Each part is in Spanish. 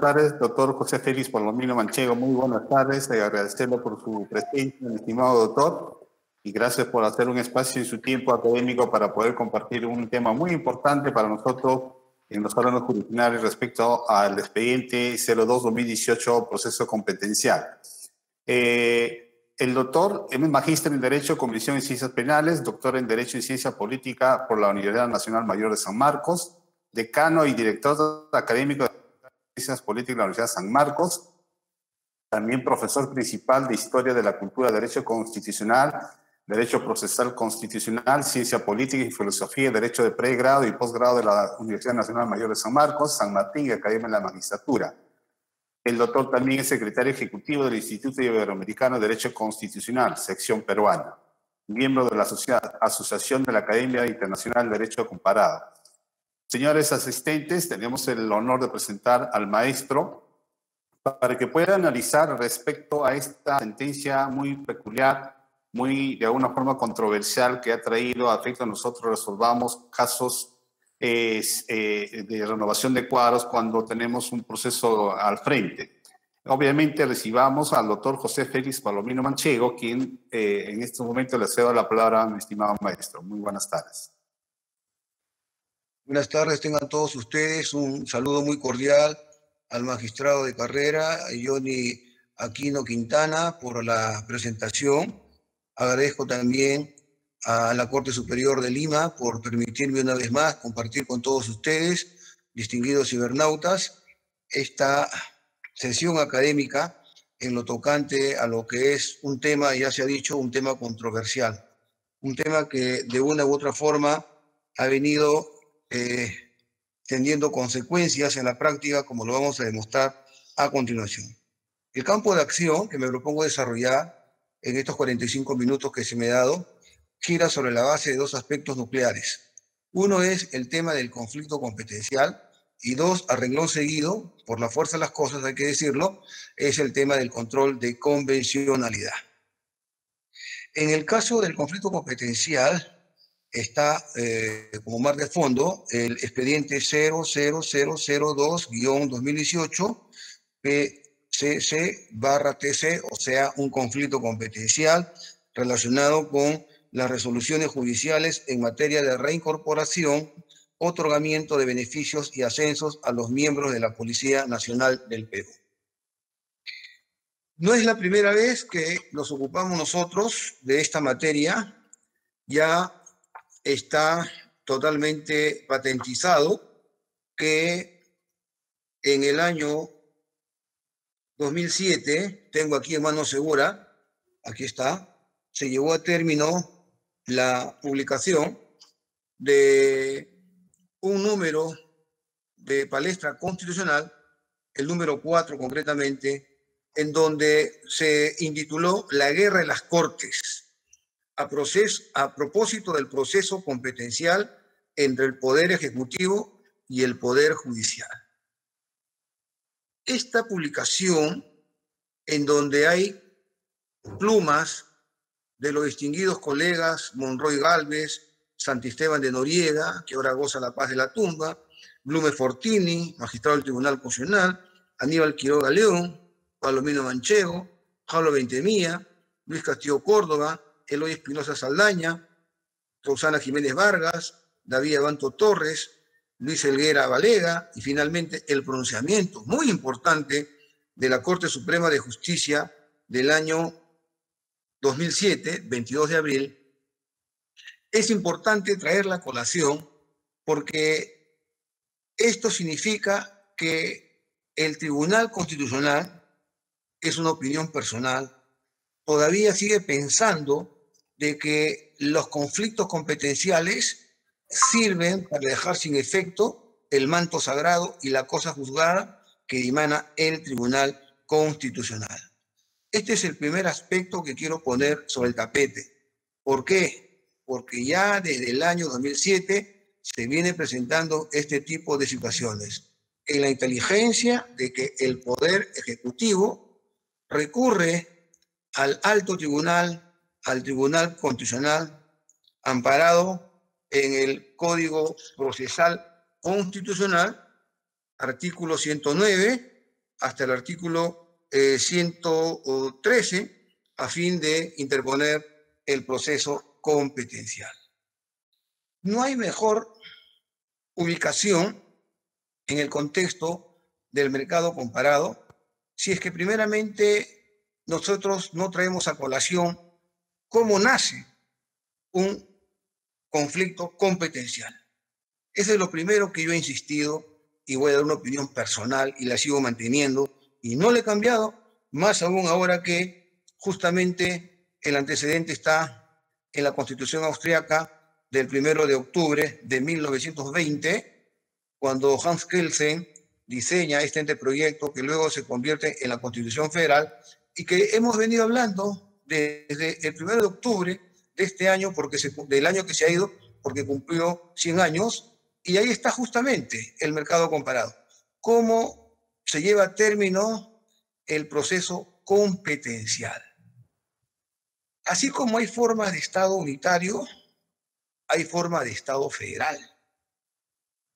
Buenas tardes, doctor José Félix Palomino Manchego. Muy buenas tardes. Agradecerle por su presencia, mi estimado doctor, y gracias por hacer un espacio en su tiempo académico para poder compartir un tema muy importante para nosotros en los órganos jurisdiccionales respecto al expediente 02-2018, proceso competencial. El doctor es magíster en Derecho, Comisión en Ciencias Penales, doctor en Derecho y Ciencia Política por la Universidad Nacional Mayor de San Marcos, decano y director académico de Ciencias Políticas de la Universidad de San Marcos, también profesor principal de Historia de la Cultura, Derecho Constitucional, Derecho Procesal Constitucional, Ciencia Política y Filosofía, Derecho de Pregrado y Posgrado de la Universidad Nacional Mayor de San Marcos, San Martín y Academia de la Magistratura. El doctor también es secretario ejecutivo del Instituto Iberoamericano de Derecho Constitucional, sección peruana, miembro de la Asociación de la Academia Internacional de Derecho Comparado. Señores asistentes, tenemos el honor de presentar al maestro para que pueda analizar respecto a esta sentencia muy peculiar, muy de alguna forma controversial que ha traído a efecto nosotros resolvamos casos de renovación de cuadros cuando tenemos un proceso al frente. Obviamente recibamos al doctor José Félix Palomino Manchego, quien en este momento le cedo la palabra a mi estimado maestro. Muy buenas tardes. Buenas tardes, tengan todos ustedes un saludo muy cordial al magistrado de carrera, Johnny Aquino Quintana, por la presentación. Agradezco también a la Corte Superior de Lima por permitirme una vez más compartir con todos ustedes, distinguidos cibernautas, esta sesión académica en lo tocante a lo que es un tema, ya se ha dicho, un tema controversial. Un tema que de una u otra forma ha venido teniendo consecuencias en la práctica, como lo vamos a demostrar a continuación. El campo de acción que me propongo desarrollar en estos 45 minutos que se me ha dado gira sobre la base de dos aspectos nucleares. Uno es el tema del conflicto competencial y dos, a renglón seguido, por la fuerza de las cosas hay que decirlo, es el tema del control de convencionalidad. En el caso del conflicto competencial, está como mar de fondo el expediente 00002-2018 PCC/TC, o sea, un conflicto competencial relacionado con las resoluciones judiciales en materia de reincorporación, otorgamiento de beneficios y ascensos a los miembros de la Policía Nacional del Perú. No es la primera vez que nos ocupamos nosotros de esta materia, ya está totalmente patentizado que en el año 2007, tengo aquí en mano segura, aquí está, se llevó a término la publicación de un número de palestra constitucional, el número 4 concretamente, en donde se intituló La guerra de las Cortes, a propósito del proceso competencial entre el Poder Ejecutivo y el Poder Judicial. Esta publicación, en donde hay plumas de los distinguidos colegas Monroy Gálvez, Santisteban de Noriega, que ahora goza la paz de la tumba, Blume Fortini, magistrado del Tribunal Constitucional, Aníbal Quiroga León, Palomino Manchego, Jaulo Bentemía, Luis Castillo Córdoba, Eloy Espinosa Saldaña, Rosana Jiménez Vargas, David Abanto Torres, Luis Helguera Valega y finalmente el pronunciamiento muy importante de la Corte Suprema de Justicia del año 2007, 22 de abril. Es importante traer la colación porque esto significa que el Tribunal Constitucional es una opinión personal, todavía sigue pensando de que los conflictos competenciales sirven para dejar sin efecto el manto sagrado y la cosa juzgada que dimana el Tribunal Constitucional. Este es el primer aspecto que quiero poner sobre el tapete. ¿Por qué? Porque ya desde el año 2007 se viene presentando este tipo de situaciones. En la inteligencia de que el Poder Ejecutivo recurre al alto tribunal, al Tribunal Constitucional, amparado en el Código Procesal Constitucional, artículo 109 hasta el artículo 113, a fin de interponer el proceso competencial. No hay mejor ubicación en el contexto del mercado comparado si es que primeramente nosotros no traemos a colación cómo nace un conflicto competencial. Eso es lo primero que yo he insistido y voy a dar una opinión personal y la sigo manteniendo y no le he cambiado, más aún ahora que justamente el antecedente está en la Constitución austríaca del 1 de octubre de 1920, cuando Hans Kelsen diseña este anteproyecto que luego se convierte en la Constitución Federal y que hemos venido hablando desde el 1 de octubre de este año, del año que se ha ido, porque cumplió 100 años, y ahí está justamente el mercado comparado. ¿Cómo se lleva a término el proceso competencial? Así como hay formas de Estado unitario, hay formas de Estado federal.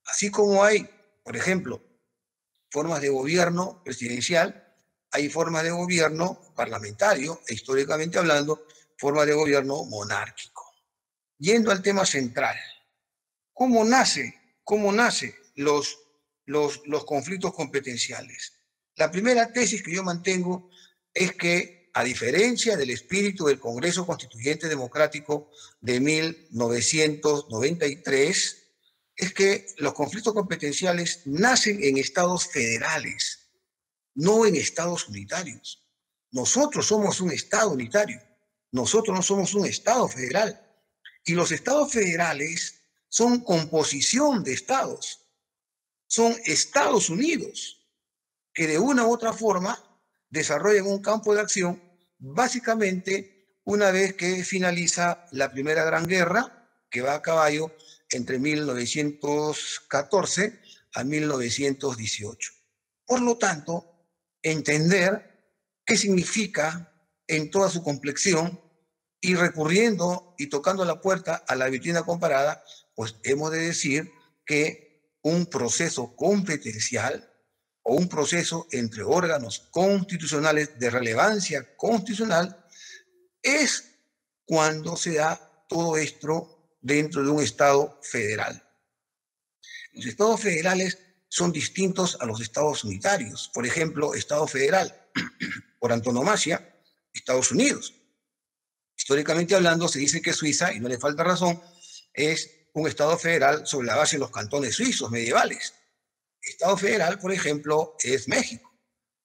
Así como hay, por ejemplo, formas de gobierno presidencial, hay formas de gobierno parlamentario e históricamente hablando, formas de gobierno monárquico. Yendo al tema central, ¿cómo nacen los conflictos competenciales? La primera tesis que yo mantengo es que, a diferencia del espíritu del Congreso Constituyente Democrático de 1993, es que los conflictos competenciales nacen en estados federales, no en estados unitarios. Nosotros somos un estado unitario, nosotros no somos un estado federal. Y los estados federales son composición de estados, son Estados Unidos, que de una u otra forma desarrollan un campo de acción, básicamente una vez que finaliza la Primera Gran Guerra, que va a caballo entre 1914 a 1918. Por lo tanto, entender qué significa en toda su complexión y recurriendo y tocando la puerta a la vitrina comparada, pues hemos de decir que un proceso competencial o un proceso entre órganos constitucionales de relevancia constitucional es cuando se da todo esto dentro de un Estado federal. Los Estados federales son distintos a los Estados unitarios. Por ejemplo, Estado federal, por antonomasia, Estados Unidos. Históricamente hablando, se dice que Suiza, y no le falta razón, es un Estado federal sobre la base de los cantones suizos medievales. Estado federal, por ejemplo, es México.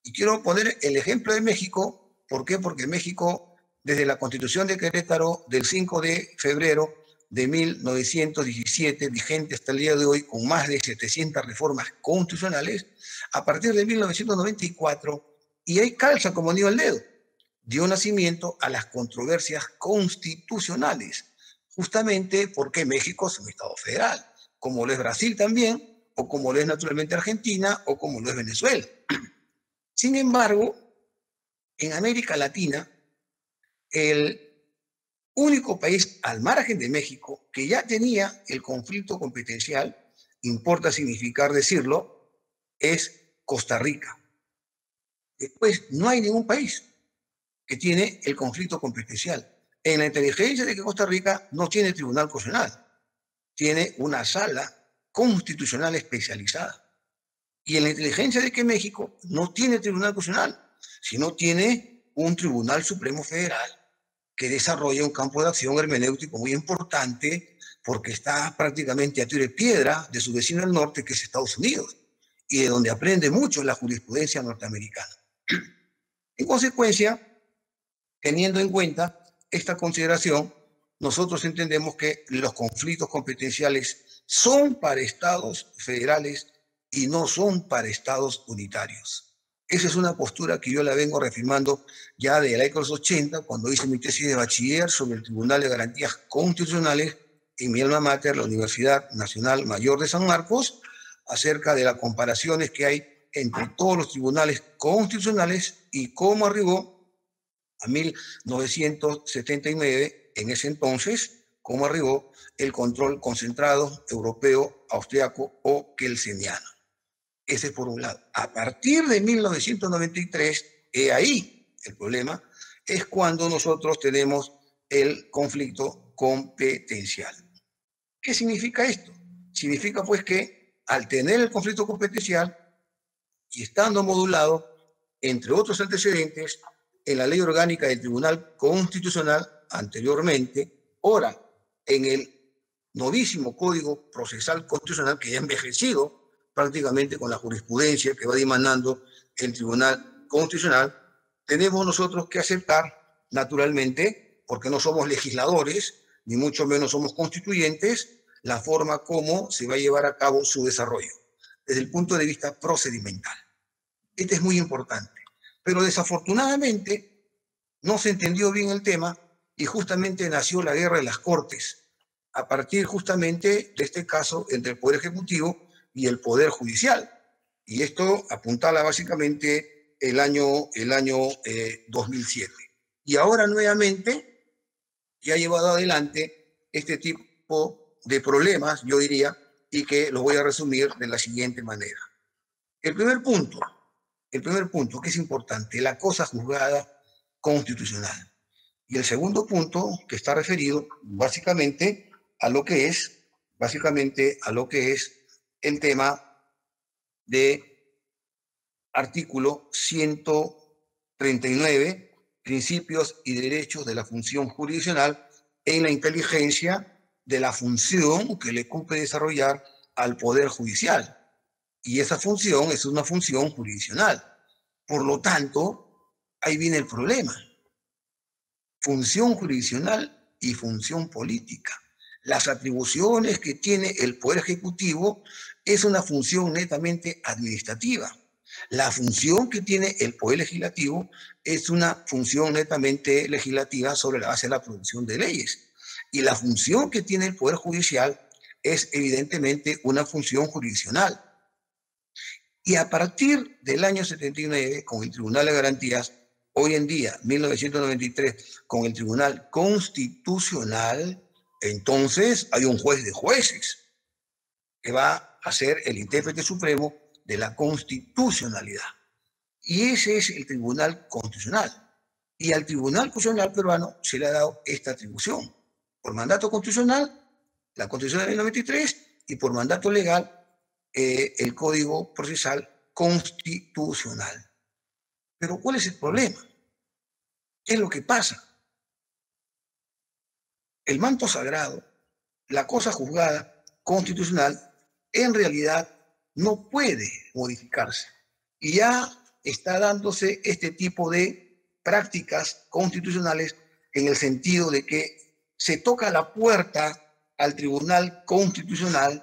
Y quiero poner el ejemplo de México. ¿Por qué? Porque México, desde la Constitución de Querétaro del 5 de febrero de 1917, vigente hasta el día de hoy, con más de 700 reformas constitucionales, a partir de 1994, y ahí calza como anillo al dedo, dio nacimiento a las controversias constitucionales, justamente porque México es un Estado federal, como lo es Brasil también, o como lo es naturalmente Argentina, o como lo es Venezuela. Sin embargo, en América Latina, el único país al margen de México que ya tenía el conflicto competencial, importa significar decirlo, es Costa Rica. Después, no hay ningún país que tiene el conflicto competencial. En la inteligencia de que Costa Rica no tiene tribunal constitucional, tiene una sala constitucional especializada. Y en la inteligencia de que México no tiene tribunal constitucional, sino tiene un Tribunal Supremo Federal que desarrolla un campo de acción hermenéutico muy importante porque está prácticamente a tiro de piedra de su vecino del norte, que es Estados Unidos, y de donde aprende mucho la jurisprudencia norteamericana. En consecuencia, teniendo en cuenta esta consideración, nosotros entendemos que los conflictos competenciales son para estados federales y no son para estados unitarios. Esa es una postura que yo la vengo reafirmando ya de la década de los 80, cuando hice mi tesis de bachiller sobre el Tribunal de Garantías Constitucionales en mi alma mater, la Universidad Nacional Mayor de San Marcos, acerca de las comparaciones que hay entre todos los tribunales constitucionales y cómo arribó a 1979, en ese entonces, cómo arribó el control concentrado europeo, austriaco o kelseniano. Ese es por un lado. A partir de 1993, ahí el problema, es cuando nosotros tenemos el conflicto competencial. ¿Qué significa esto? Significa pues que al tener el conflicto competencial y estando modulado, entre otros antecedentes, en la Ley Orgánica del Tribunal Constitucional anteriormente, ahora en el novísimo Código Procesal Constitucional, que ya ha envejecido prácticamente con la jurisprudencia que va dimanando el Tribunal Constitucional, tenemos nosotros que aceptar, naturalmente, porque no somos legisladores, ni mucho menos somos constituyentes, la forma como se va a llevar a cabo su desarrollo, desde el punto de vista procedimental. Este es muy importante. Pero desafortunadamente no se entendió bien el tema y justamente nació la guerra de las Cortes, a partir justamente de este caso entre el Poder Ejecutivo y el Poder Judicial. Y esto apuntala básicamente el año 2007. Y ahora nuevamente ya ha llevado adelante este tipo de problemas, yo diría, y que lo voy a resumir de la siguiente manera. El primer punto, que es importante, la cosa juzgada constitucional. Y el segundo punto, que está referido básicamente a lo que es el tema de artículo 139, principios y derechos de la función jurisdiccional en la inteligencia de la función que le cumple desarrollar al Poder Judicial. Y esa función es una función jurisdiccional. Por lo tanto, ahí viene el problema. Función jurisdiccional y función política. Las atribuciones que tiene el Poder Ejecutivo es una función netamente administrativa. La función que tiene el Poder Legislativo es una función netamente legislativa sobre la base de la producción de leyes. Y la función que tiene el Poder Judicial es evidentemente una función jurisdiccional. Y a partir del año 79, con el Tribunal de Garantías, hoy en día, 1993, con el Tribunal Constitucional, entonces hay un juez de jueces que va a ser el intérprete supremo de la constitucionalidad. Y ese es el Tribunal Constitucional. Y al Tribunal Constitucional peruano se le ha dado esta atribución. Por mandato constitucional, la Constitución de 1993, y por mandato legal, el Código Procesal Constitucional. Pero ¿cuál es el problema? ¿Qué es lo que pasa? El manto sagrado, la cosa juzgada constitucional, en realidad no puede modificarse. Y ya está dándose este tipo de prácticas constitucionales en el sentido de que se toca la puerta al Tribunal Constitucional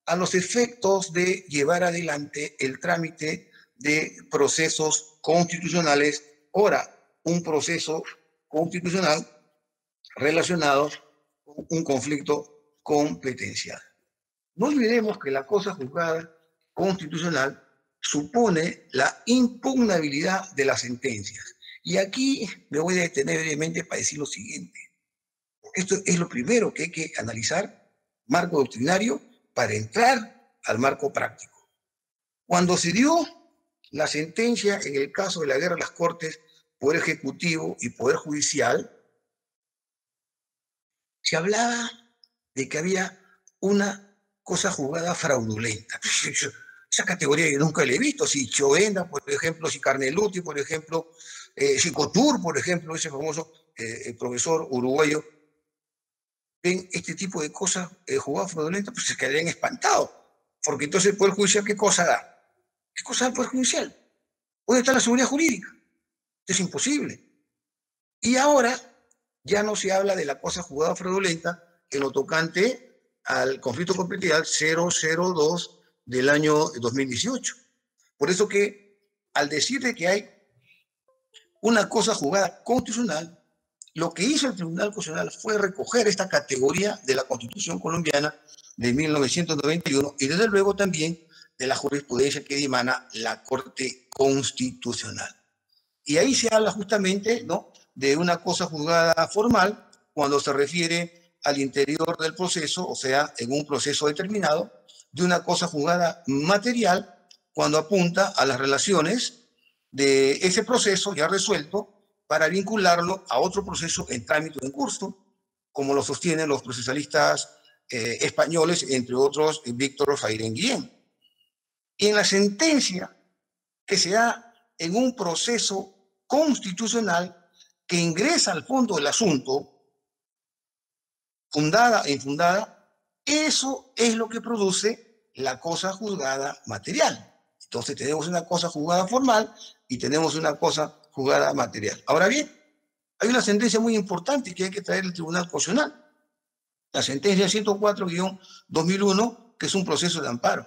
a los efectos de llevar adelante el trámite de procesos constitucionales. Ahora, un proceso constitucional relacionado con un conflicto competencial. No olvidemos que la cosa juzgada constitucional supone la impugnabilidad de las sentencias. Y aquí me voy a detener brevemente para decir lo siguiente. Esto es lo primero que hay que analizar, marco doctrinario, para entrar al marco práctico. Cuando se dio la sentencia en el caso de la guerra de las Cortes, Poder Ejecutivo y Poder Judicial, se hablaba de que había una cosa juzgada fraudulenta. Esa categoría yo nunca la he visto. Si Chovenda, por ejemplo, si Carneluti, por ejemplo, si Couture, por ejemplo, ese famoso profesor uruguayo, ven este tipo de cosas juzgadas fraudulentas, pues se quedarían espantados. Porque entonces el Poder Judicial, ¿qué cosa da? ¿Qué cosa da el Poder Judicial? ¿Dónde está la seguridad jurídica? Es imposible. Y ahora ya no se habla de la cosa juzgada fraudulenta en lo tocante al conflicto competencial 002 del año 2018. Por eso que al decir de que hay una cosa juzgada constitucional, lo que hizo el Tribunal Constitucional fue recoger esta categoría de la Constitución colombiana de 1991 y desde luego también de la jurisprudencia que dimana la Corte Constitucional. Y ahí se habla justamente, ¿no?, de una cosa juzgada formal cuando se refiere al interior del proceso, o sea, en un proceso determinado, de una cosa juzgada material cuando apunta a las relaciones de ese proceso ya resuelto para vincularlo a otro proceso en trámite o en curso, como lo sostienen los procesalistas españoles, entre otros Víctor Fairenguien. Y en la sentencia que se da en un proceso constitucional que ingresa al fondo del asunto, fundada e infundada, eso es lo que produce la cosa juzgada material. Entonces tenemos una cosa juzgada formal y tenemos una cosa juzgada material. Ahora bien, hay una sentencia muy importante que hay que traer al Tribunal Constitucional. La sentencia 104-2001, que es un proceso de amparo.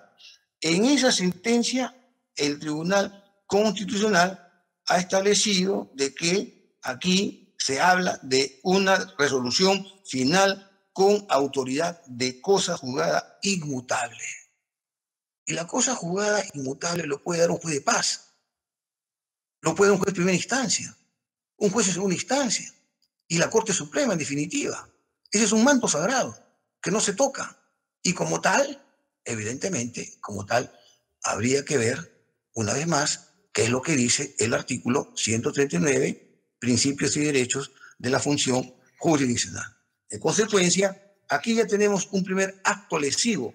En esa sentencia, el Tribunal Constitucional ha establecido de que aquí se habla de una resolución final con autoridad de cosa juzgada inmutable. Y la cosa juzgada inmutable lo puede dar un juez de paz, lo puede dar un juez de primera instancia, un juez de segunda instancia y la Corte Suprema en definitiva. Ese es un manto sagrado que no se toca. Y como tal, evidentemente, como tal, habría que ver una vez más qué es lo que dice el artículo 139, principios y derechos de la función jurisdiccional. En consecuencia, aquí ya tenemos un primer acto lesivo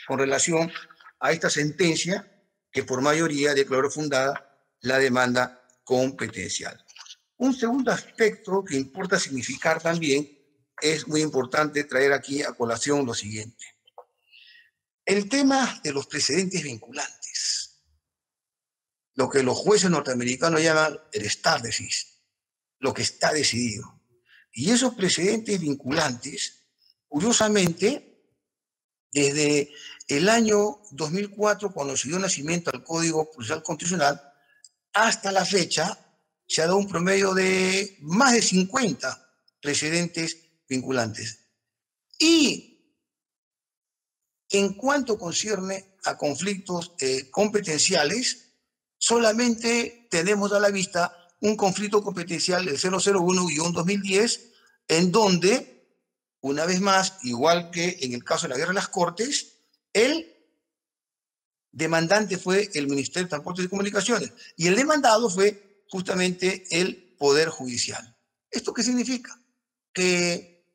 con relación a esta sentencia que por mayoría declaró fundada la demanda competencial. Un segundo aspecto que importa significar también, es muy importante traer aquí a colación lo siguiente. El tema de los precedentes vinculantes, lo que los jueces norteamericanos llaman el stare decisis, lo que está decidido. Y esos precedentes vinculantes, curiosamente, desde el año 2004, cuando se dio nacimiento al Código Procesal Constitucional, hasta la fecha, se ha dado un promedio de más de 50 precedentes vinculantes. Y en cuanto concierne a conflictos competenciales, solamente tenemos a la vista un conflicto competencial del 001-2010, en donde, una vez más, igual que en el caso de la guerra de las Cortes, el demandante fue el Ministerio de Transportes y Comunicaciones y el demandado fue justamente el Poder Judicial. ¿Esto qué significa? Que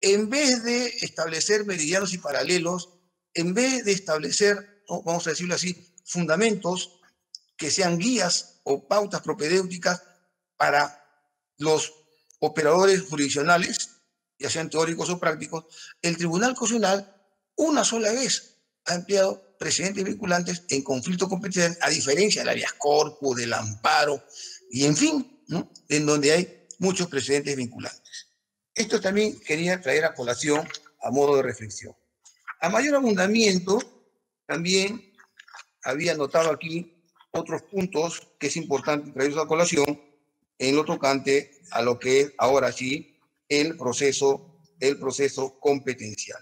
en vez de establecer meridianos y paralelos, en vez de establecer, vamos a decirlo así, fundamentos que sean guías o pautas propedéuticas para los operadores jurisdiccionales, ya sean teóricos o prácticos, el Tribunal Constitucional una sola vez ha empleado precedentes vinculantes en conflicto competencial, a diferencia del habeas corpus, del amparo, y en fin, ¿no?, en donde hay muchos precedentes vinculantes. Esto también quería traer a colación a modo de reflexión. A mayor abundamiento, también había notado aquí otros puntos que es importante traerlos a colación en lo tocante a lo que es ahora sí el proceso competencial.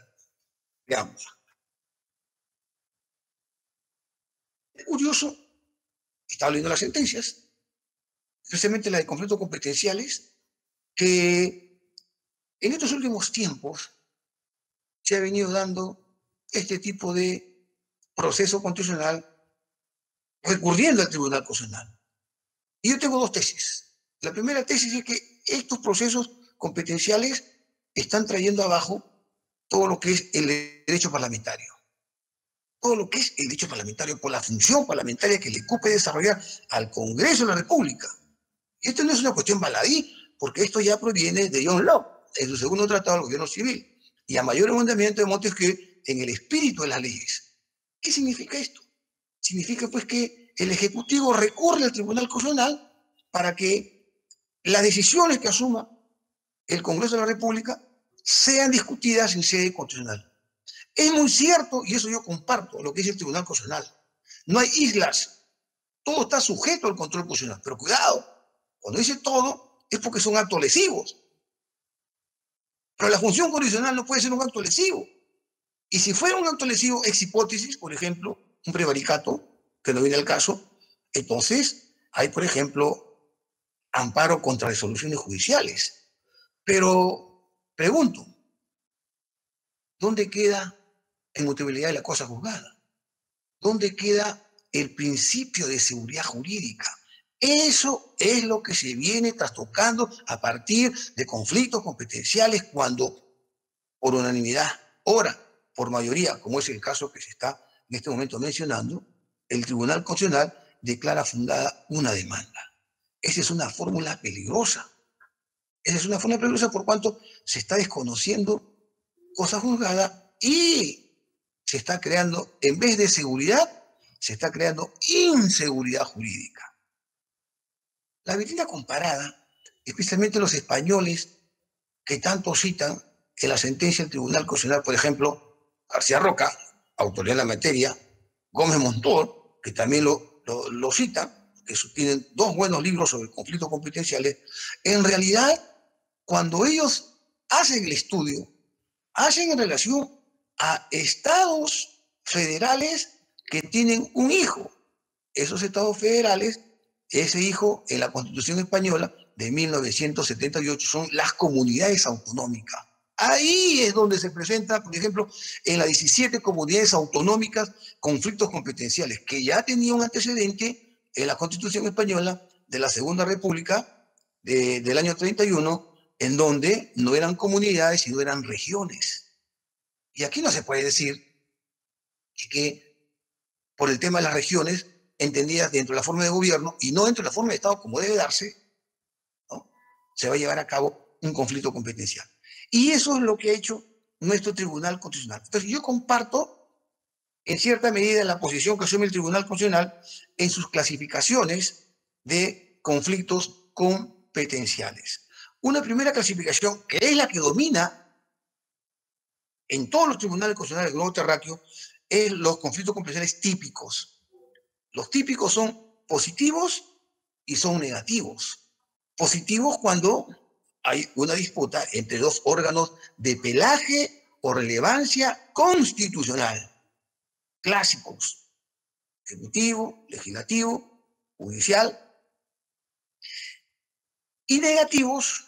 Veamos. Es curioso, estaba leyendo las sentencias, especialmente las de conflictos competenciales, que en estos últimos tiempos se ha venido dando este tipo de proceso constitucional recurriendo al Tribunal Constitucional. Y yo tengo dos tesis. La primera tesis es que estos procesos competenciales están trayendo abajo todo lo que es el derecho parlamentario. Todo lo que es el derecho parlamentario por la función parlamentaria que le cupe desarrollar al Congreso de la República. Y esto no es una cuestión baladí, porque esto ya proviene de John Locke, en su segundo tratado del gobierno civil. Y a mayor abundamiento de Montesquieu en el espíritu de las leyes. ¿Qué significa esto? Significa pues que el Ejecutivo recurre al Tribunal Constitucional para que las decisiones que asuma el Congreso de la República sean discutidas en sede constitucional. Es muy cierto, y eso yo comparto, lo que dice el Tribunal Constitucional. No hay islas, todo está sujeto al control constitucional. Pero cuidado, cuando dice todo, es porque son actos lesivos. Pero la función constitucional no puede ser un acto lesivo. Y si fuera un acto lesivo, ex hipótesis, por ejemplo, un prevaricato, que no viene al caso, entonces hay, por ejemplo, amparo contra resoluciones judiciales. Pero pregunto, ¿dónde queda la inmutabilidad de la cosa juzgada? ¿Dónde queda el principio de seguridad jurídica? Eso es lo que se viene trastocando a partir de conflictos competenciales cuando, por unanimidad, ora, por mayoría, como es el caso que se está en este momento mencionando, el Tribunal Constitucional declara fundada una demanda. Esa es una fórmula peligrosa. Esa es una fórmula peligrosa por cuanto se está desconociendo cosa juzgada y se está creando, en vez de seguridad, se está creando inseguridad jurídica. La vitrina comparada, especialmente los españoles que tanto citan en la sentencia del Tribunal Constitucional, por ejemplo, García Roca, autoridad en la materia, Gómez Montor, que también lo citan, que tienen dos buenos libros sobre conflictos competenciales, en realidad, cuando ellos hacen el estudio, hacen en relación a estados federales que tienen un hijo. Esos estados federales, ese hijo en la Constitución española de 1978 son las comunidades autonómicas. Ahí es donde se presenta, por ejemplo, en las 17 comunidades autonómicas, conflictos competenciales, que ya tenía un antecedente en la Constitución española de la Segunda República del año 31, en donde no eran comunidades, sino eran regiones. Y aquí no se puede decir que por el tema de las regiones, entendidas dentro de la forma de gobierno y no dentro de la forma de Estado como debe darse, ¿no?, se va a llevar a cabo un conflicto competencial. Y eso es lo que ha hecho nuestro Tribunal Constitucional. Entonces yo comparto en cierta medida la posición que asume el Tribunal Constitucional en sus clasificaciones de conflictos competenciales. Una primera clasificación, que es la que domina en todos los tribunales constitucionales del globo terráqueo, es los conflictos competenciales típicos. Los típicos son positivos y son negativos. Positivos cuando hay una disputa entre dos órganos de pelaje o relevancia constitucional. Clásicos: ejecutivo, legislativo, judicial. Y negativos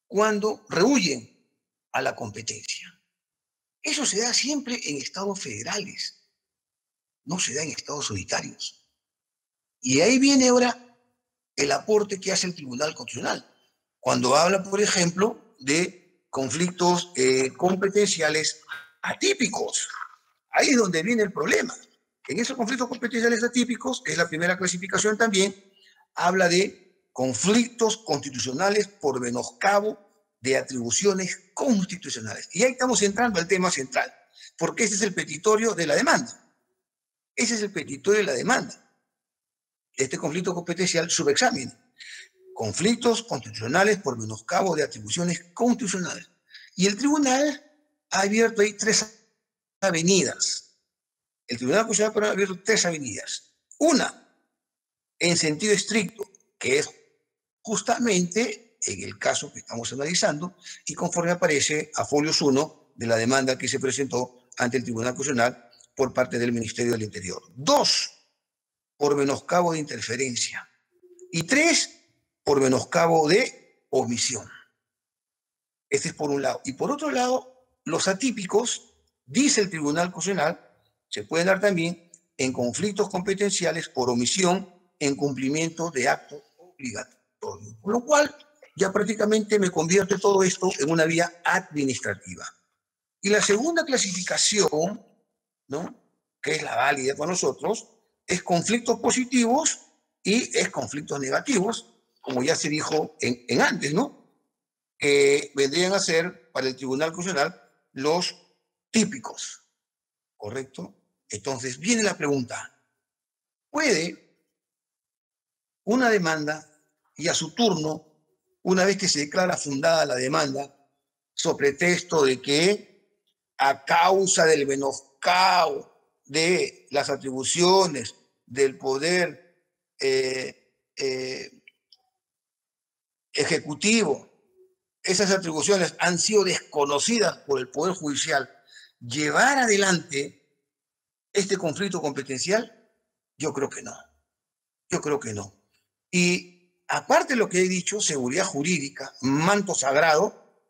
cuando rehuyen a la competencia. Eso se da siempre en estados federales, no se da en estados unitarios. Y ahí viene ahora el aporte que hace el Tribunal Constitucional, cuando habla, por ejemplo, de conflictos competenciales atípicos. Ahí es donde viene el problema. En esos conflictos competenciales atípicos, que es la primera clasificación también, habla de conflictos constitucionales por menoscabo de atribuciones constitucionales. Y ahí estamos entrando al tema central, porque ese es el petitorio de la demanda. Ese es el petitorio de la demanda. Este conflicto competencial subexamen: conflictos constitucionales por menoscabo de atribuciones constitucionales. Y el tribunal ha abierto ahí tres avenidas. El Tribunal Constitucional ha abierto tres avenidas. Una, en sentido estricto, que es justamente en el caso que estamos analizando y conforme aparece a folios 1 de la demanda que se presentó ante el Tribunal Constitucional por parte del Ministerio del Interior. 2, por menoscabo de interferencia. Y 3, por menoscabo de omisión. Este es por un lado. Y por otro lado, los atípicos, dice el Tribunal Constitucional, se pueden dar también en conflictos competenciales por omisión en cumplimiento de actos obligatorios. Con lo cual, ya prácticamente me convierte todo esto en una vía administrativa. Y la segunda clasificación, ¿no?, que es la válida para nosotros, es conflictos positivos y es conflictos negativos, como ya se dijo en antes, ¿no?, que vendrían a ser para el Tribunal Constitucional los típicos, ¿correcto? Entonces viene la pregunta: ¿puede una demanda y a su turno una vez que se declara fundada la demanda, sobre pretexto de que a causa del menoscabo de las atribuciones del poder ejecutivo, esas atribuciones han sido desconocidas por el Poder Judicial, llevar adelante este conflicto competencial, yo creo que no. Yo creo que no. Y aparte de lo que he dicho, seguridad jurídica, manto sagrado,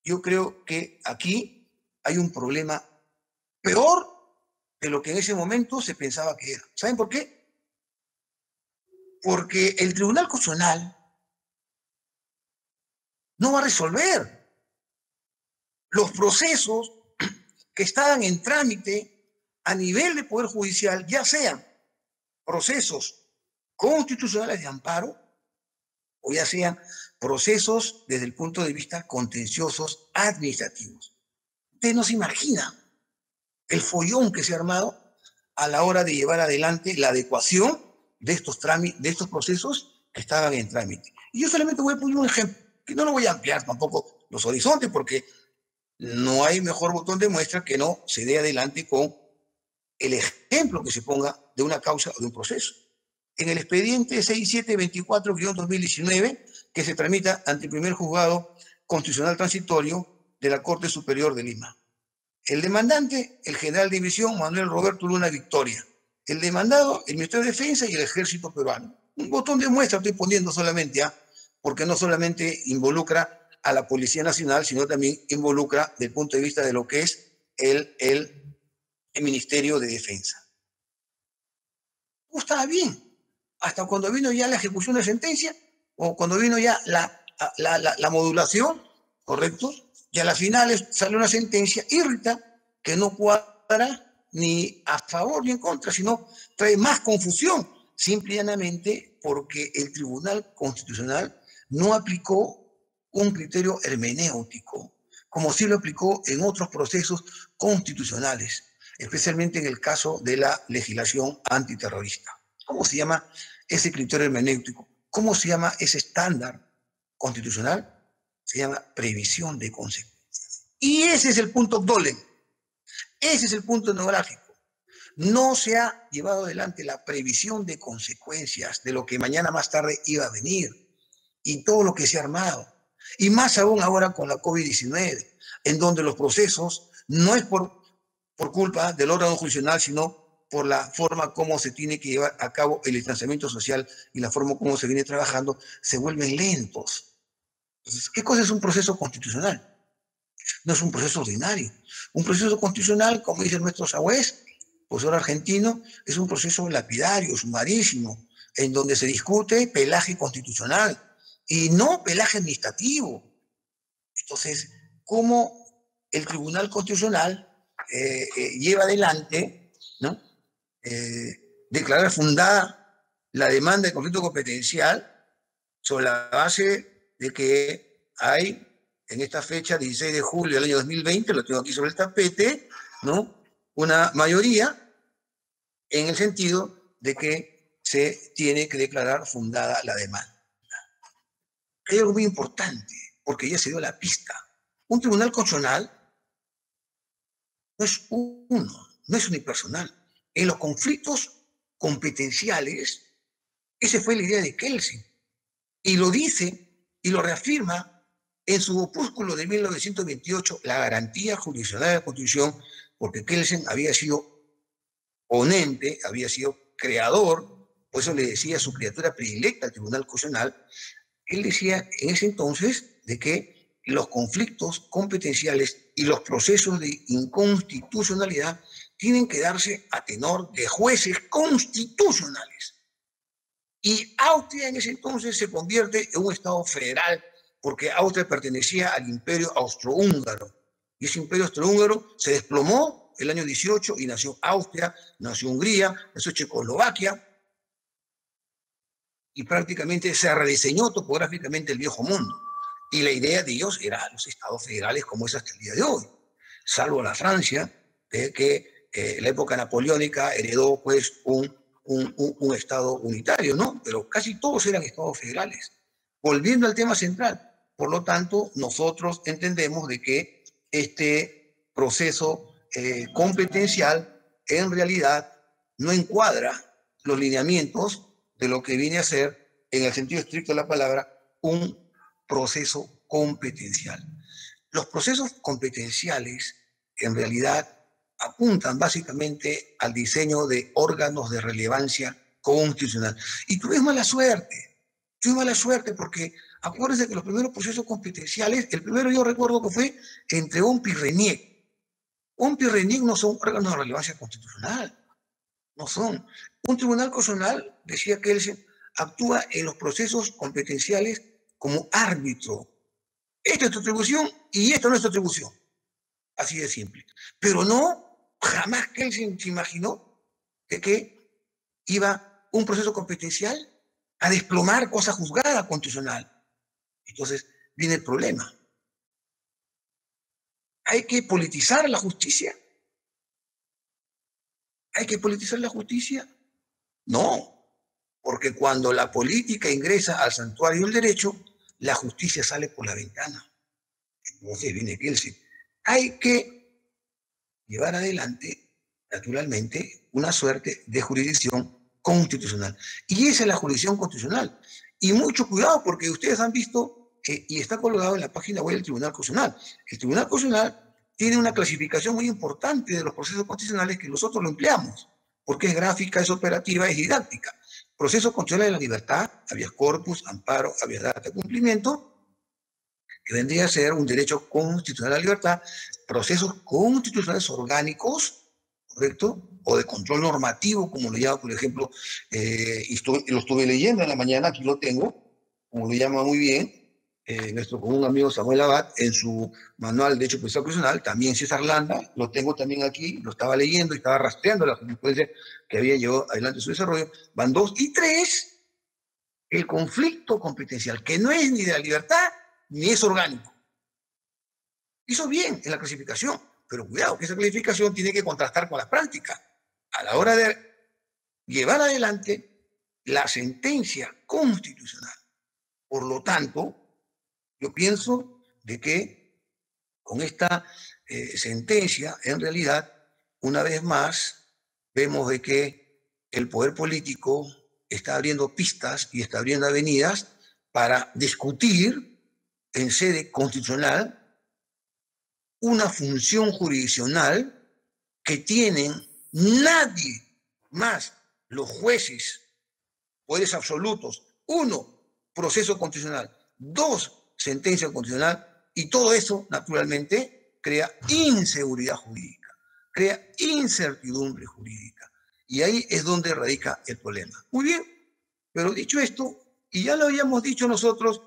yo creo que aquí hay un problema peor de lo que en ese momento se pensaba que era. ¿Saben por qué? Porque el Tribunal Constitucional no va a resolver los procesos que estaban en trámite a nivel de Poder Judicial, ya sean procesos constitucionales de amparo o ya sean procesos desde el punto de vista contenciosos administrativos. Usted no se imagina el follón que se ha armado a la hora de llevar adelante la adecuación de estos procesos que estaban en trámite. Y yo solamente voy a poner un ejemplo, que no lo voy a ampliar tampoco los horizontes, porque no hay mejor botón de muestra que no se dé adelante con el ejemplo que se ponga de una causa o de un proceso. En el expediente 6724-2019, que se tramita ante el primer juzgado constitucional transitorio de la Corte Superior de Lima. El demandante, el general de división Manuel Roberto Luna Victoria. El demandado, el Ministerio de Defensa y el Ejército Peruano. Un botón de muestra estoy poniendo solamente, porque no solamente involucra a la Policía Nacional, sino también involucra desde el punto de vista de lo que es el Ministerio de Defensa. Estaba bien, hasta cuando vino ya la ejecución de sentencia, o cuando vino ya la modulación, ¿correcto? Y a las finales sale una sentencia irrita que no cuadra ni a favor ni en contra, sino trae más confusión, simple y llanamente porque el Tribunal Constitucional no aplicó un criterio hermenéutico, como sí lo aplicó en otros procesos constitucionales, especialmente en el caso de la legislación antiterrorista. ¿Cómo se llama ese criterio hermenéutico? ¿Cómo se llama ese estándar constitucional? Se llama previsión de consecuencias. Y ese es el punto dolem, ese es el punto neurálgico. No se ha llevado adelante la previsión de consecuencias de lo que mañana más tarde iba a venir y todo lo que se ha armado. Y más aún ahora con la COVID-19, en donde los procesos no es por culpa del órgano judicial, sino por la forma como se tiene que llevar a cabo el distanciamiento social y la forma como se viene trabajando, se vuelven lentos. Entonces, ¿qué cosa es un proceso constitucional? No es un proceso ordinario. Un proceso constitucional, como dice nuestro sagüez, profesor argentino, es un proceso lapidario, sumarísimo, en donde se discute pelaje constitucional y no pelaje administrativo. Entonces, ¿cómo el Tribunal Constitucional lleva adelante, ¿no? Declarar fundada la demanda de conflicto competencial sobre la base de que hay, en esta fecha, 16 de julio del año 2020, lo tengo aquí sobre el tapete, ¿no? Una mayoría en el sentido de que se tiene que declarar fundada la demanda. Hay algo muy importante, porque ya se dio la pista. Un tribunal constitucional no es uno, no es unipersonal. En los conflictos competenciales, esa fue la idea de Kelsen. Y lo dice y lo reafirma en su opúsculo de 1928, La garantía jurisdiccional de la Constitución, porque Kelsen había sido ponente, había sido creador, por eso le decía su criatura predilecta al Tribunal Constitucional. Él decía en ese entonces de que los conflictos competenciales y los procesos de inconstitucionalidad tienen que darse a tenor de jueces constitucionales. Y Austria en ese entonces se convierte en un Estado federal, porque Austria pertenecía al Imperio Austrohúngaro. Y ese Imperio Austrohúngaro se desplomó el año 18 y nació Austria, nació Hungría, nació Checoslovaquia, y prácticamente se rediseñó topográficamente el viejo mundo. Y la idea de ellos era los estados federales como es hasta el día de hoy, salvo la Francia, que en la época napoleónica heredó pues un estado unitario, ¿no? Pero casi todos eran estados federales. volviendo al tema central. Por lo tanto, nosotros entendemos de que este proceso competencial en realidad no encuadra los lineamientos de lo que viene a ser, en el sentido estricto de la palabra, un proceso competencial. Los procesos competenciales en realidad apuntan básicamente al diseño de órganos de relevancia constitucional. Y tuvimos mala suerte porque acuérdense que los primeros procesos competenciales, el primero yo recuerdo que fue entre OMPI y RENIEC. OMPI y RENIEC no son órganos de relevancia constitucional, no son. Un tribunal constitucional, decía Kelsen, actúa en los procesos competenciales como árbitro. Esta es tu atribución y esta no es tu atribución. Así de simple. Pero no, jamás Kelsen se imaginó de que iba un proceso competencial a desplomar cosa juzgada constitucional. Entonces viene el problema. ¿Hay que politizar la justicia? ¿Hay que politizar la justicia? No, porque cuando la política ingresa al santuario del derecho, la justicia sale por la ventana. Entonces viene Kelsen. Hay que llevar adelante, naturalmente, una suerte de jurisdicción constitucional. Y esa es la jurisdicción constitucional. Y mucho cuidado, porque ustedes han visto, y está colgado en la página web del Tribunal Constitucional. El Tribunal Constitucional tiene una clasificación muy importante de los procesos constitucionales que nosotros lo empleamos, porque es gráfica, es operativa, es didáctica. Proceso constitucional de la libertad, habeas corpus, amparo, habeas data, cumplimiento, que vendría a ser un derecho constitucional a la libertad, procesos constitucionales orgánicos, ¿correcto? O de control normativo, como lo llama, por ejemplo, lo estuve leyendo en la mañana, aquí lo tengo, como lo llama muy bien, nuestro común amigo Samuel Abad, en su manual de Derecho Procesal Constitucional, también César Landa, lo tengo también aquí, lo estaba leyendo y estaba rastreando la jurisprudencia que había llevado adelante su desarrollo, van 2 y 3, el conflicto competencial, que no es ni de la libertad, ni es orgánico. Hizo bien en la clasificación, pero cuidado, que esa clasificación tiene que contrastar con la práctica. A la hora de llevar adelante la sentencia constitucional. Por lo tanto, yo pienso de que con esta sentencia, en realidad, una vez más, vemos de que el poder político está abriendo pistas y está abriendo avenidas para discutir en sede constitucional una función jurisdiccional que tienen nadie más los jueces, poderes absolutos, 1, proceso constitucional, 2, sentencia constitucional, y todo eso, naturalmente, crea inseguridad jurídica, crea incertidumbre jurídica. Y ahí es donde radica el problema. Muy bien, pero dicho esto, y ya lo habíamos dicho nosotros,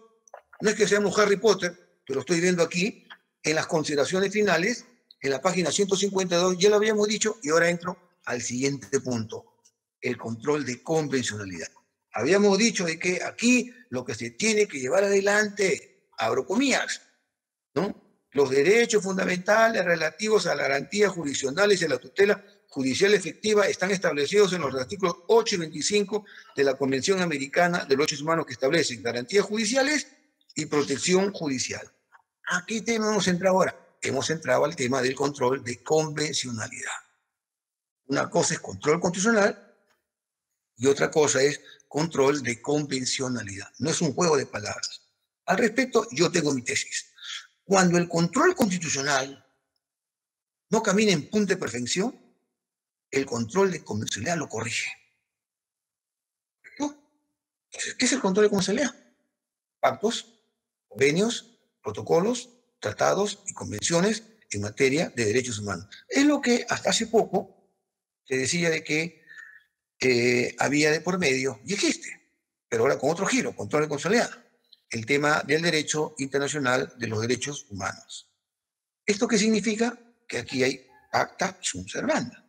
no es que seamos Harry Potter, pero estoy viendo aquí, en las consideraciones finales, en la página 152, ya lo habíamos dicho, y ahora entro al siguiente punto, el control de convencionalidad. Habíamos dicho de que aquí lo que se tiene que llevar adelante, abro comillas, ¿no? Los derechos fundamentales relativos a las garantías jurisdiccionales y a la tutela judicial efectiva están establecidos en los artículos 8 y 25 de la Convención Americana de los Derechos Humanos, que establecen garantías judiciales y protección judicial. ¿A qué tema hemos entrado ahora? Hemos entrado al tema del control de convencionalidad. Una cosa es control constitucional y otra cosa es control de convencionalidad. No es un juego de palabras. Al respecto, yo tengo mi tesis. Cuando el control constitucional no camina en punto de perfección, el control de convencionalidad lo corrige. ¿No? ¿Qué es el control de convencionalidad? Pactos, convenios, protocolos, tratados y convenciones en materia de derechos humanos. Es lo que hasta hace poco se decía de que había de por medio, y existe, pero ahora con otro giro, control de constitucionalidad, el tema del derecho internacional de los derechos humanos. ¿Esto qué significa? Que aquí hay pacta sunt servanda.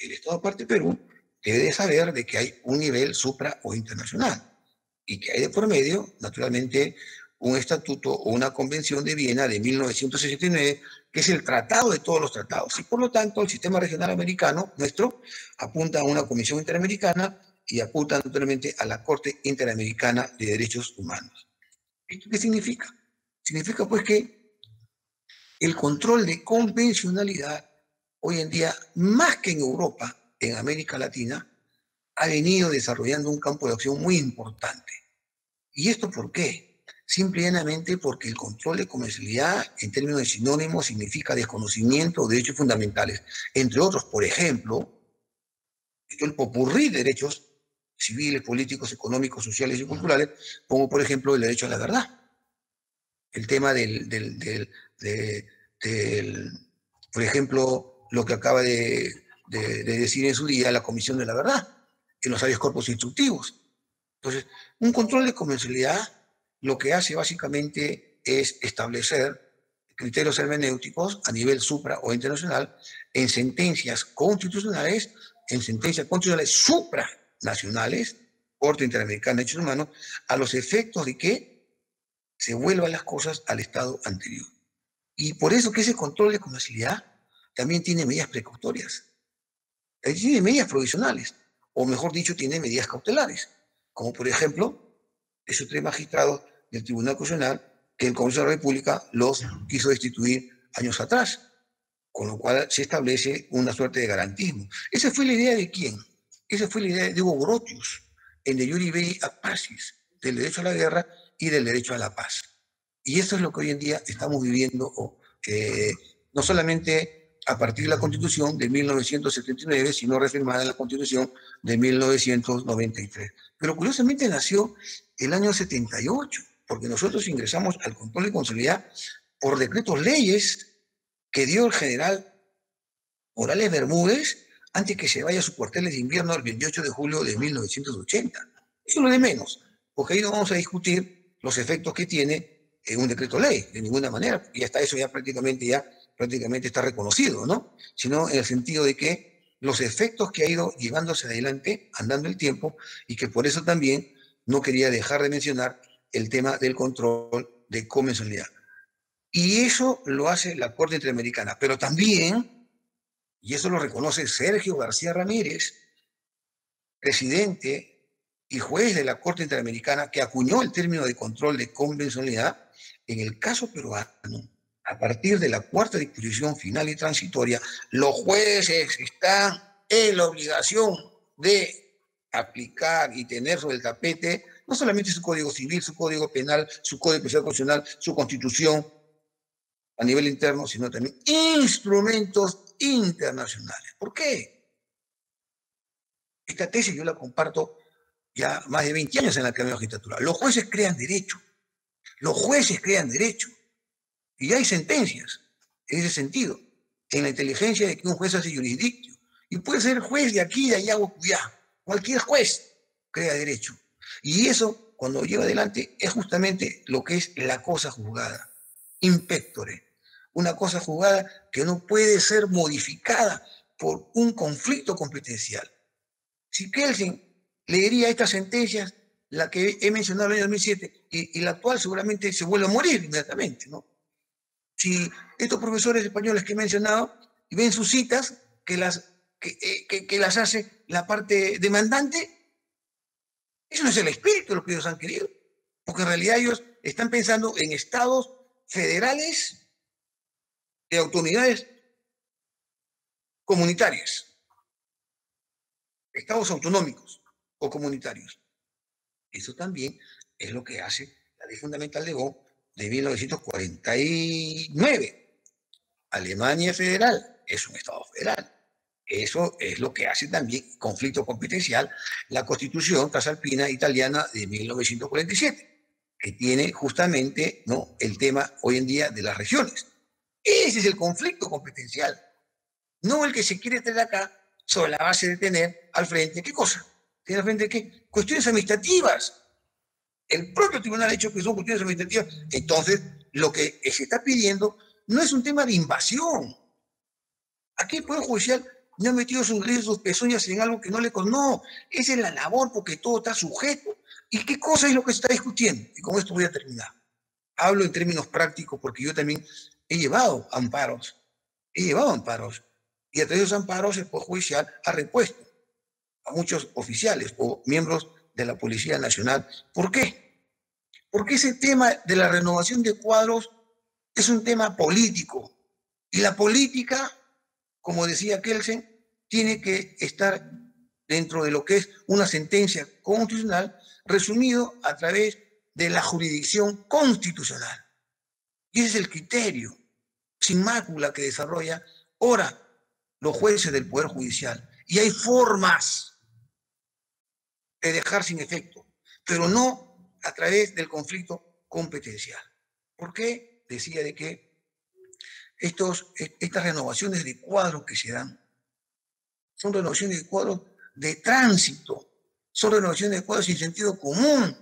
El Estado parte Perú debe de saber de que hay un nivel supra o internacional y que hay de por medio, naturalmente, un estatuto o una convención de Viena de 1969, que es el tratado de todos los tratados. Y por lo tanto, el sistema regional americano, nuestro, apunta a una comisión interamericana y apunta naturalmente a la Corte Interamericana de Derechos Humanos. ¿Esto qué significa? Significa pues que el control de convencionalidad hoy en día, más que en Europa, en América Latina, ha venido desarrollando un campo de acción muy importante. ¿Y esto por qué? Simple y llanamente porque el control de comercialidad, en términos de sinónimos, significa desconocimiento de derechos fundamentales. Entre otros, por ejemplo, el popurrí de derechos civiles, políticos, económicos, sociales y culturales, como por ejemplo el derecho a la verdad. El tema por ejemplo, lo que acaba de decir en su día la Comisión de la Verdad, en los habeas corpus instructivos. Entonces, un control de convencionalidad lo que hace básicamente es establecer criterios hermenéuticos a nivel supra o internacional en sentencias constitucionales, supranacionales, Corte Interamericana de Derechos Humanos, a los efectos de que se vuelvan las cosas al estado anterior. Y por eso que ese control de convencionalidad también tiene medidas precautorias, tiene medidas provisionales, o mejor dicho, tiene medidas cautelares, como por ejemplo, esos 3 magistrados del Tribunal Constitucional que el Congreso de la República los quiso destituir años atrás, con lo cual se establece una suerte de garantismo. ¿Esa fue la idea de quién? Esa fue la idea de Hugo Grotius, en De Iure Belli Ac Pacis, del derecho a la guerra y del derecho a la paz. Y eso es lo que hoy en día estamos viviendo, no solamente a partir de la Constitución de 1979, sino reafirmada en la Constitución de 1993. Pero curiosamente nació el año 78, porque nosotros ingresamos al control de consolidad por decretos leyes que dio el general Morales Bermúdez antes que se vaya a sus cuarteles de invierno el 28 de julio de 1980. Eso es lo de menos, porque ahí no vamos a discutir los efectos que tiene un decreto ley, de ninguna manera, y hasta eso ya prácticamente está reconocido, ¿no? Sino en el sentido de que los efectos que ha ido llevándose adelante, andando el tiempo, y que por eso también no quería dejar de mencionar el tema del control de convencionalidad. Y eso lo hace la Corte Interamericana, pero también, y eso lo reconoce Sergio García Ramírez, presidente y juez de la Corte Interamericana, que acuñó el término de control de convencionalidad, en el caso peruano, a partir de la 4ª disposición final y transitoria, los jueces están en la obligación de aplicar y tener sobre el tapete no solamente su Código Civil, su Código Penal, su Código Procesal Constitucional, su Constitución a nivel interno, sino también instrumentos internacionales. ¿Por qué? Esta tesis yo la comparto ya más de 20 años en la Academia de Magistratura. Los jueces crean derecho. Los jueces crean derecho. Y hay sentencias en ese sentido, en la inteligencia de que un juez hace jurisdictio. Y puede ser juez de aquí, de allá o allá. Cualquier juez crea derecho. Y eso, cuando lleva adelante, es justamente lo que es la cosa juzgada. In pectore. Una cosa juzgada que no puede ser modificada por un conflicto competencial. Si Kelsen leería estas sentencias, la que he mencionado en el año 2007, y la actual seguramente se vuelve a morir inmediatamente, ¿no? Si estos profesores españoles que he mencionado y ven sus citas que las hace la parte demandante, eso no es el espíritu de lo que ellos han querido, porque en realidad ellos están pensando en estados federales de autoridades comunitarias, estados autonómicos o comunitarios. Eso también es lo que hace la Ley Fundamental de Bonn de 1949. Alemania federal es un estado federal. Eso es lo que hace también conflicto competencial la Constitución Casalpina italiana de 1947, que tiene justamente, ¿no?, el tema hoy en día de las regiones. Ese es el conflicto competencial, no el que se quiere traer acá sobre la base de tener al frente, ¿qué cosa? ¿Tiene al frente qué? Cuestiones administrativas. El propio tribunal ha dicho que son cuestiones administrativas. Entonces, lo que se está pidiendo no es un tema de invasión. Aquí el Poder Judicial no ha metido sus pezuñas en algo que no le conoce. No, esa es la labor porque todo está sujeto. ¿Y qué cosa es lo que se está discutiendo? Y con esto voy a terminar. Hablo en términos prácticos porque yo también he llevado amparos. Y a través de esos amparos el Poder Judicial ha repuesto a muchos oficiales o miembros de la Policía Nacional. ¿Por qué? Porque ese tema de la renovación de cuadros es un tema político. Y la política, como decía Kelsen, tiene que estar dentro de lo que es una sentencia constitucional, resumido a través de la jurisdicción constitucional. Y ese es el criterio sin mácula que desarrolla ahora los jueces del Poder Judicial. Y hay formas de dejar sin efecto, pero no a través del conflicto competencial. ¿Por qué? Decía de que estas renovaciones de cuadros que se dan son renovaciones de cuadros de tránsito, son renovaciones de cuadros sin sentido común,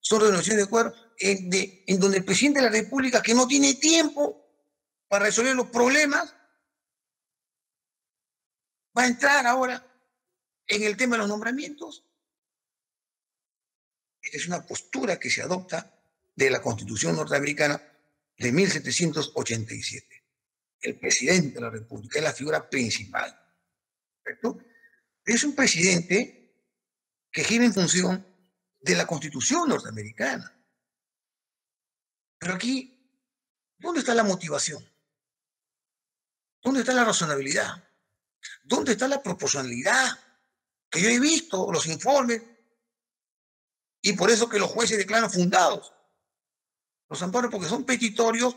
son renovaciones de cuadros en donde el presidente de la República, que no tiene tiempo para resolver los problemas, va a entrar ahora en el tema de los nombramientos. Esta es una postura que se adopta de la Constitución norteamericana de 1787. El presidente de la República es la figura principal, ¿correcto? Es un presidente que gira en función de la Constitución norteamericana. Pero aquí, ¿dónde está la motivación? ¿Dónde está la razonabilidad? ¿Dónde está la proporcionalidad? Que yo he visto los informes y por eso que los jueces declaran fundados los amparos, porque son petitorios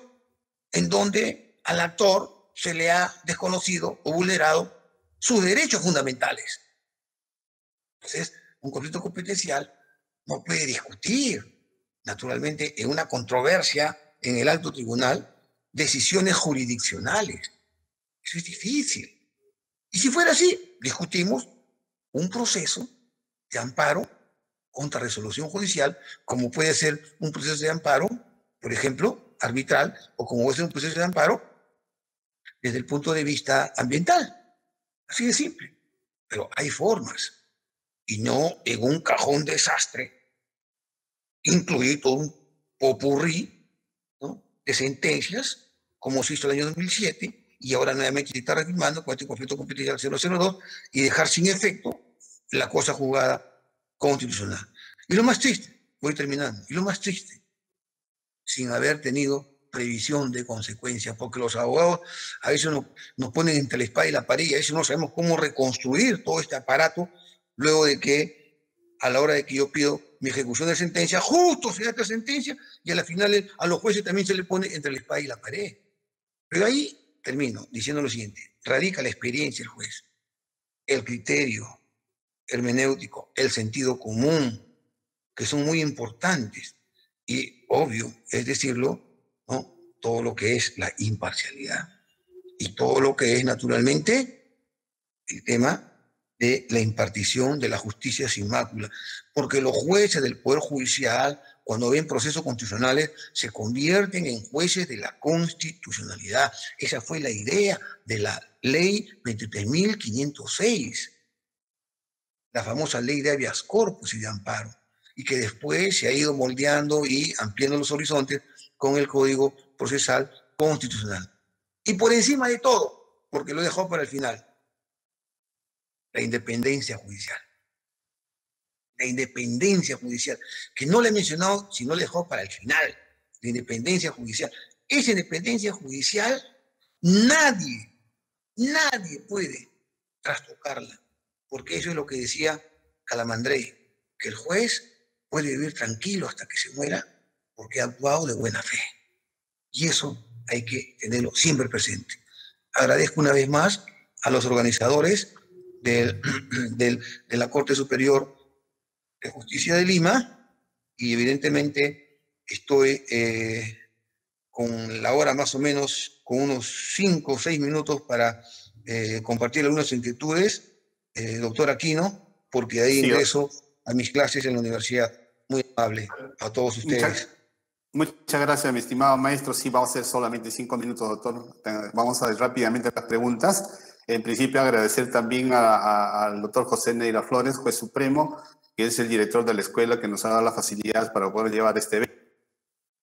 en donde al actor se le ha desconocido o vulnerado sus derechos fundamentales. Entonces, un conflicto competencial no puede discutir, naturalmente, en una controversia en el alto tribunal, decisiones jurisdiccionales. Eso es difícil. Y si fuera así, discutimos un proceso de amparo contra resolución judicial, como puede ser un proceso de amparo, por ejemplo, arbitral, o como puede ser un proceso de amparo desde el punto de vista ambiental. Así de simple. Pero hay formas, y no en un cajón desastre, incluir todo un popurrí, ¿no?, de sentencias, como se hizo el año 2007, y ahora nuevamente se está reafirmando con este conflicto competencial 002, y dejar sin efecto la cosa juzgada constitucional. Y lo más triste, voy terminando, y lo más triste, sin haber tenido previsión de consecuencias, porque los abogados a veces nos ponen entre la espada y la pared, y a veces no sabemos cómo reconstruir todo este aparato luego de que a la hora de que yo pido mi ejecución de sentencia, justo se da esta sentencia y a la final a los jueces también se le pone entre la espada y la pared. Pero ahí termino diciendo lo siguiente: radica la experiencia del juez, el criterio hermenéutico, el sentido común, que son muy importantes, y obvio, es decirlo, ¿no?, todo lo que es la imparcialidad y todo lo que es naturalmente el tema de la impartición de la justicia sin mácula, porque los jueces del Poder Judicial, cuando ven procesos constitucionales, se convierten en jueces de la constitucionalidad. Esa fue la idea de la ley 23.506, la famosa ley de habeas corpus y de amparo, y que después se ha ido moldeando y ampliando los horizontes con el Código Procesal Constitucional. Y por encima de todo, porque lo he dejado para el final, la independencia judicial. La independencia judicial, que no le he mencionado, sino le he dejado para el final. La independencia judicial. Esa independencia judicial, nadie puede trastocarla, porque eso es lo que decía Calamandrei, que el juez puede vivir tranquilo hasta que se muera porque ha actuado de buena fe. Y eso hay que tenerlo siempre presente. Agradezco una vez más a los organizadores de la Corte Superior de Justicia de Lima, y evidentemente estoy con la hora más o menos, con unos 5 o 6 minutos para compartir algunas inquietudes, doctor Aquino, porque ahí ingreso a mis clases en la universidad. Muy amable a todos ustedes. Muchas gracias, mi estimado maestro. Sí, vamos a hacer solamente 5 minutos, doctor. Vamos a ver rápidamente las preguntas. En principio, agradecer también al doctor José Neira Flores, juez supremo, que es el director de la escuela, que nos ha dado las facilidades para poder llevar este evento.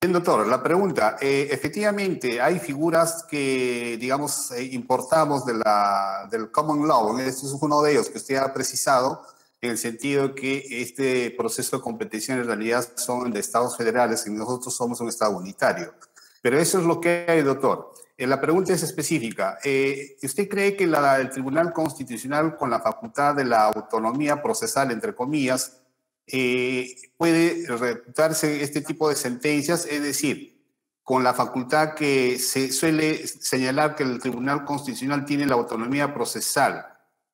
Bien, doctor, la pregunta. Efectivamente, hay figuras que, digamos, importamos del common law. Este es uno de ellos que usted ha precisado, en el sentido que este proceso de competición en realidad son de estados federales y nosotros somos un estado unitario. Pero eso es lo que hay, doctor. La pregunta es específica. ¿Usted cree que el Tribunal Constitucional, con la facultad de la autonomía procesal, entre comillas, puede reputarse este tipo de sentencias? Es decir, con la facultad que se suele señalar que el Tribunal Constitucional tiene la autonomía procesal,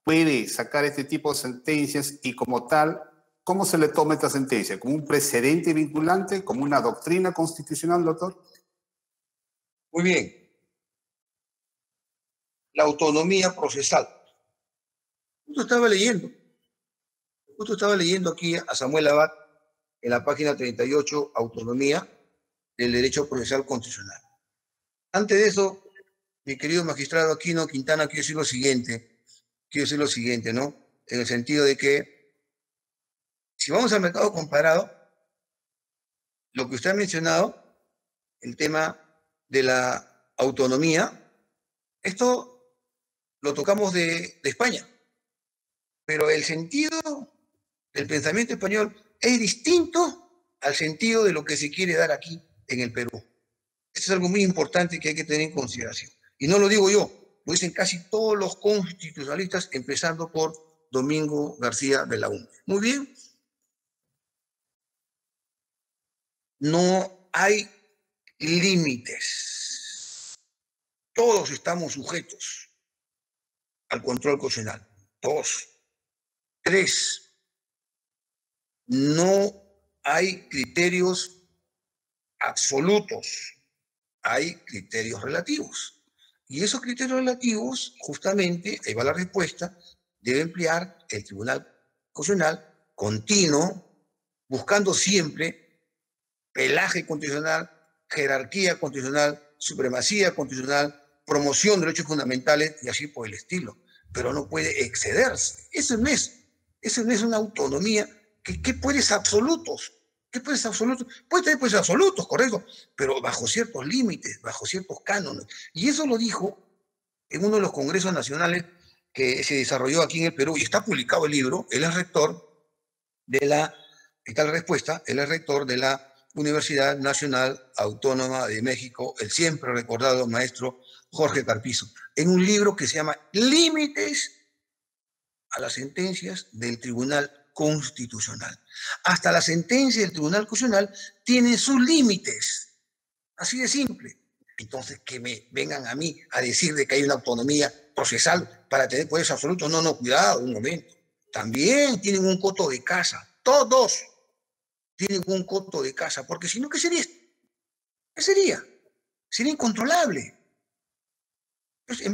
puede sacar este tipo de sentencias y como tal, ¿cómo se le toma esta sentencia? ¿Como un precedente vinculante? ¿Como una doctrina constitucional, doctor? Muy bien. La autonomía procesal. Justo estaba leyendo aquí a Samuel Abad en la página 38, Autonomía del Derecho Procesal Constitucional. Antes de eso, mi querido magistrado Aquino Quintana, quiero decir lo siguiente, ¿no? En el sentido de que, si vamos al mercado comparado, lo que usted ha mencionado, el tema de la autonomía, esto lo tocamos de España, pero el sentido del pensamiento español es distinto al sentido de lo que se quiere dar aquí en el Perú. Esto es algo muy importante que hay que tener en consideración. Y no lo digo yo, lo dicen casi todos los constitucionalistas, empezando por Domingo García de la UNE. Muy bien. No hay límites. Todos estamos sujetos al control constitucional. Todos. 3. No hay criterios absolutos. Hay criterios relativos. Y esos criterios relativos, justamente, ahí va la respuesta, debe emplear el Tribunal Constitucional continuo, buscando siempre pelaje constitucional, jerarquía constitucional, supremacía constitucional, promoción de derechos fundamentales y así por el estilo. Pero no puede excederse. Eso no es una autonomía que puede ser absolutos. ¿Qué puede ser absolutos? Puede ser absolutos, correcto, pero bajo ciertos límites, bajo ciertos cánones. Y eso lo dijo en uno de los congresos nacionales que se desarrolló aquí en el Perú, y está publicado el libro. Él es rector de la, está la respuesta, él es rector de la Universidad Nacional Autónoma de México, el siempre recordado maestro Jorge Carpizo, en un libro que se llama Límites a las sentencias del Tribunal Constitucional. Hasta la sentencia del Tribunal Constitucional tiene sus límites. Así de simple. Entonces, que me vengan a mí a decir de que hay una autonomía procesal para tener poderes absolutos. No, cuidado, un momento. También tienen un coto de casa. Todos tienen un coto de casa. Porque si no, ¿qué sería esto? ¿Qué sería? Sería incontrolable. Entonces,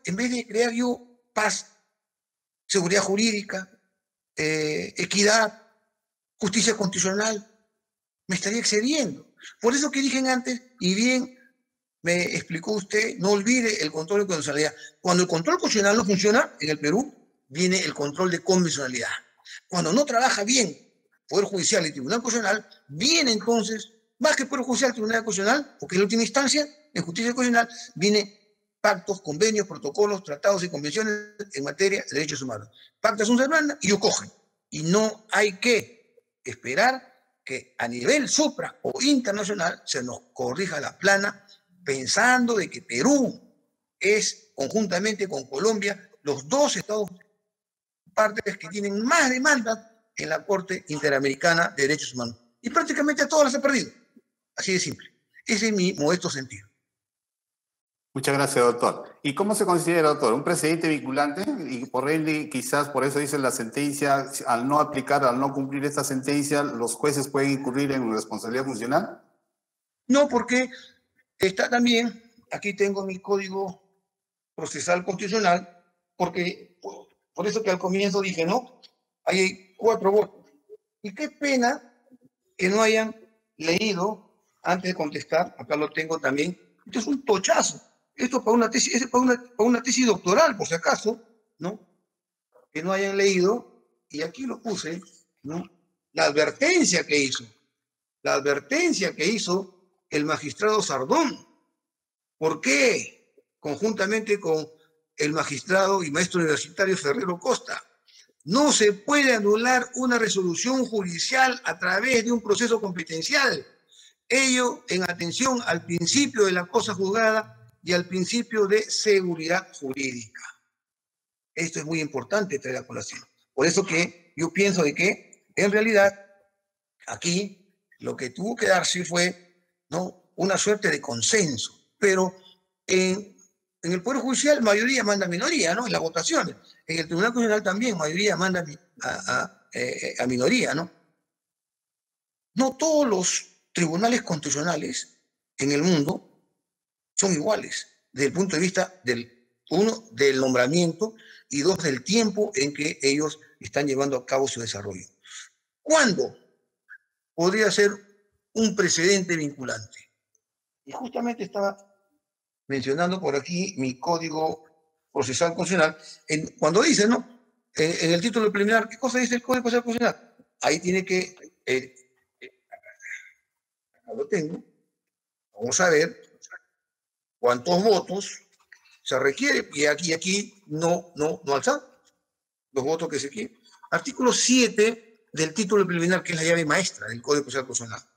en vez de crear yo paz, seguridad jurídica, equidad, justicia constitucional, me estaría excediendo. Por eso que dije antes, y bien me explicó usted, no olvide el control de constitucionalidad. Cuando el control constitucional no funciona en el Perú, viene el control de convencionalidad. Cuando no trabaja bien Poder Judicial y Tribunal Constitucional, viene entonces, más que Poder Judicial, Tribunal Constitucional, porque en la última instancia, en justicia constitucional, viene pactos, convenios, protocolos, tratados y convenciones en materia de derechos humanos. Pacta sunt servanda y cogen. Y no hay que esperar que a nivel supra o internacional se nos corrija la plana pensando de que Perú es, conjuntamente con Colombia, los dos estados partes que tienen más demandas en la Corte Interamericana de Derechos Humanos. Y prácticamente a todas las ha perdido. Así de simple. Ese es mi modesto sentido. Muchas gracias, doctor. ¿Y cómo se considera, doctor? ¿Un precedente vinculante? Y por ende, quizás por eso dice la sentencia, al no aplicar, al no cumplir esta sentencia, los jueces pueden incurrir en responsabilidad funcional. No, porque está también, aquí tengo mi código procesal constitucional, porque por eso que al comienzo dije, no, hay 4 votos. Y qué pena que no hayan leído, antes de contestar, acá lo tengo también, esto es un tochazo. Esto para una tesis, es para una tesis doctoral, por si acaso, ¿no? Que no hayan leído, y aquí lo puse, ¿no? La advertencia que hizo el magistrado Sardón. ¿Por qué? Conjuntamente con el magistrado y maestro universitario Ferrero Costa. No se puede anular una resolución judicial a través de un proceso competencial. Ello en atención al principio de la cosa juzgada y al principio de seguridad jurídica. Esto es muy importante traer a colación. Por eso que yo pienso de que, en realidad, aquí lo que tuvo que darse fue, ¿no?, una suerte de consenso. Pero en el Poder Judicial mayoría manda minoría, ¿no?, en las votaciones. En el Tribunal Constitucional también mayoría manda a minoría, ¿no? No todos los tribunales constitucionales en el mundo son iguales, desde el punto de vista uno, del nombramiento, y dos, del tiempo en que ellos están llevando a cabo su desarrollo. ¿Cuándo podría ser un precedente vinculante? Y justamente estaba mencionando por aquí mi Código Procesal Constitucional, cuando dice, ¿no?, en el título preliminar, ¿qué cosa dice el Código Procesal Constitucional? Ahí tiene que, acá lo tengo, vamos a ver cuántos votos se requiere, y aquí no alzan los votos que se quieren. Artículo 7 del título preliminar, que es la llave maestra del Código Procesal Constitucional.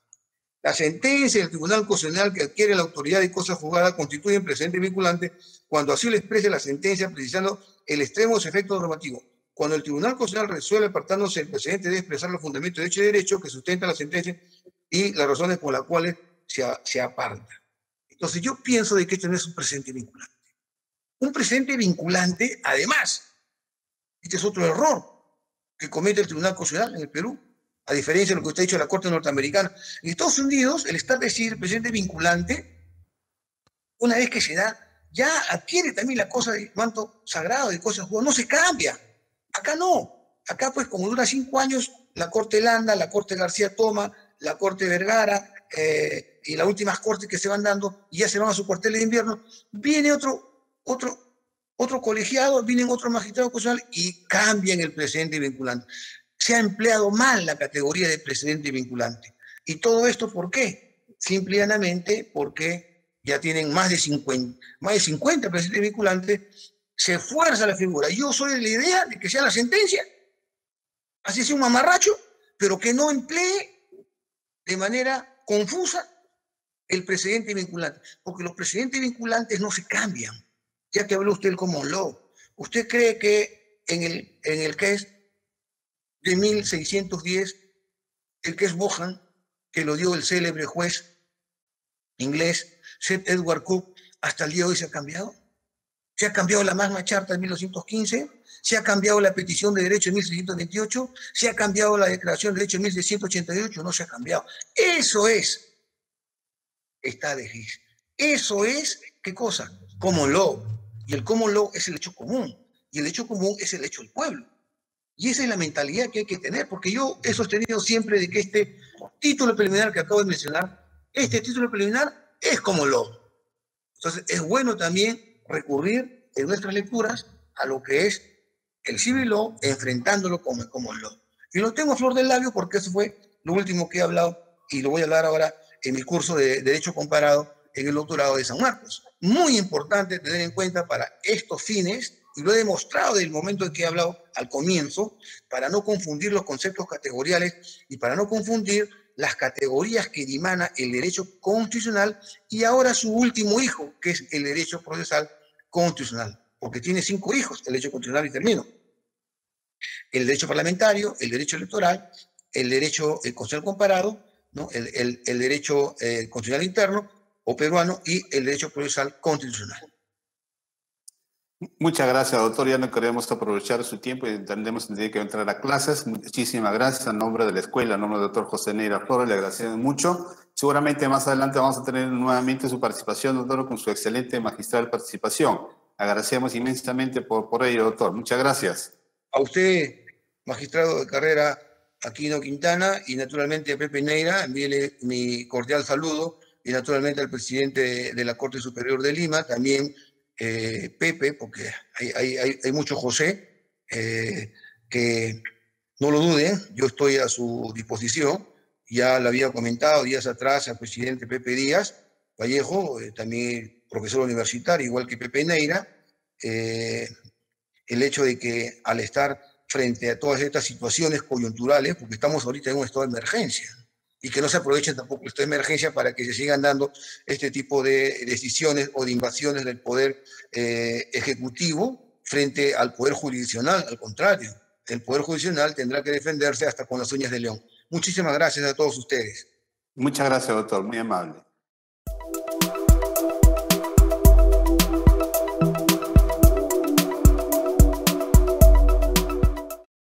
La sentencia del Tribunal Constitucional que adquiere la autoridad de cosa juzgada constituye un precedente vinculante cuando así lo exprese la sentencia, precisando el extremo de su efecto normativo. Cuando el Tribunal Constitucional resuelve apartándose del precedente, debe expresar los fundamentos de hecho y derecho que sustenta la sentencia y las razones por las cuales se aparta. Entonces yo pienso de que esto no es un precedente vinculante. Un precedente vinculante, además, este es otro error que comete el Tribunal Constitucional en el Perú, a diferencia de lo que usted ha dicho de la Corte Norteamericana. En Estados Unidos, el establecer precedente vinculante, una vez que se da, ya adquiere también la cosa de manto sagrado, de cosas jugadas, no se cambia. Acá no. Acá, pues, como dura 5 años, la Corte Landa, la Corte García Toma, la Corte Vergara y las últimas cortes que se van dando, y ya se van a su cuartel de invierno, viene otro colegiado, vienen otros magistrados constitucionales y cambian el precedente vinculante. Se ha empleado mal la categoría de precedente vinculante. ¿Y todo esto por qué? Simple y llanamente porque ya tienen más de 50 precedentes vinculantes, se fuerza la figura. Yo soy de la idea de que sea la sentencia, así sea un mamarracho, pero que no emplee de manera confusa el precedente vinculante, porque los precedentes vinculantes no se cambian. Ya que habló usted del common law, ¿usted cree que en el case de 1610, el case Bohan, que lo dio el célebre juez inglés Sir Edward Coke, hasta el día de hoy se ha cambiado? ¿Se ha cambiado la Magna Charta de 1915? ¿Se ha cambiado la petición de derecho de 1628? ¿Se ha cambiado la declaración de derecho de 1688? No se ha cambiado. Eso es esta de Higgs. Eso es, ¿qué cosa? Common law. Y el common law es el hecho común. Y el hecho común es el hecho del pueblo. Y esa es la mentalidad que hay que tener, porque yo he sostenido siempre de que este título preliminar que acabo de mencionar, este título preliminar es common law. Entonces, es bueno también recurrir en nuestras lecturas a lo que es el civil law, enfrentándolo como el common law. Y lo tengo a flor del labio porque eso fue lo último que he hablado y lo voy a hablar ahora en mi curso de Derecho Comparado en el doctorado de San Marcos. Muy importante tener en cuenta para estos fines, y lo he demostrado desde el momento en que he hablado al comienzo, para no confundir los conceptos categoriales y para no confundir las categorías que dimana el derecho constitucional y ahora su último hijo, que es el derecho procesal constitucional, porque tiene 5 hijos, el derecho constitucional, y termino. El derecho parlamentario, el derecho electoral, el derecho constitucional comparado, ¿no?, el derecho constitucional interno o peruano y el derecho procesal constitucional. Muchas gracias, doctor. Ya no queremos aprovechar su tiempo y entendemos que tiene que entrar a clases. Muchísimas gracias en nombre de la escuela, en nombre del doctor José Neira Flores, le agradecemos mucho. Seguramente más adelante vamos a tener nuevamente su participación, doctor, con su excelente magistral participación. Agradecemos inmensamente por ello, doctor. Muchas gracias. A usted, magistrado de carrera Aquino Quintana, y naturalmente a Pepe Neira, envíele mi cordial saludo, y naturalmente al presidente de la Corte Superior de Lima, también Pepe, porque hay mucho José, que no lo duden, yo estoy a su disposición. Ya lo había comentado días atrás al presidente Pepe Díaz Vallejo, también profesor universitario, igual que Pepe Neira, el hecho de que al estar frente a todas estas situaciones coyunturales, porque estamos ahorita en un estado de emergencia, y que no se aprovechen tampoco el estado de emergencia para que se sigan dando este tipo de decisiones o de invasiones del poder ejecutivo frente al poder jurisdiccional. Al contrario, el poder jurisdiccional tendrá que defenderse hasta con las uñas de león. Muchísimas gracias a todos ustedes. Muchas gracias, doctor. Muy amable.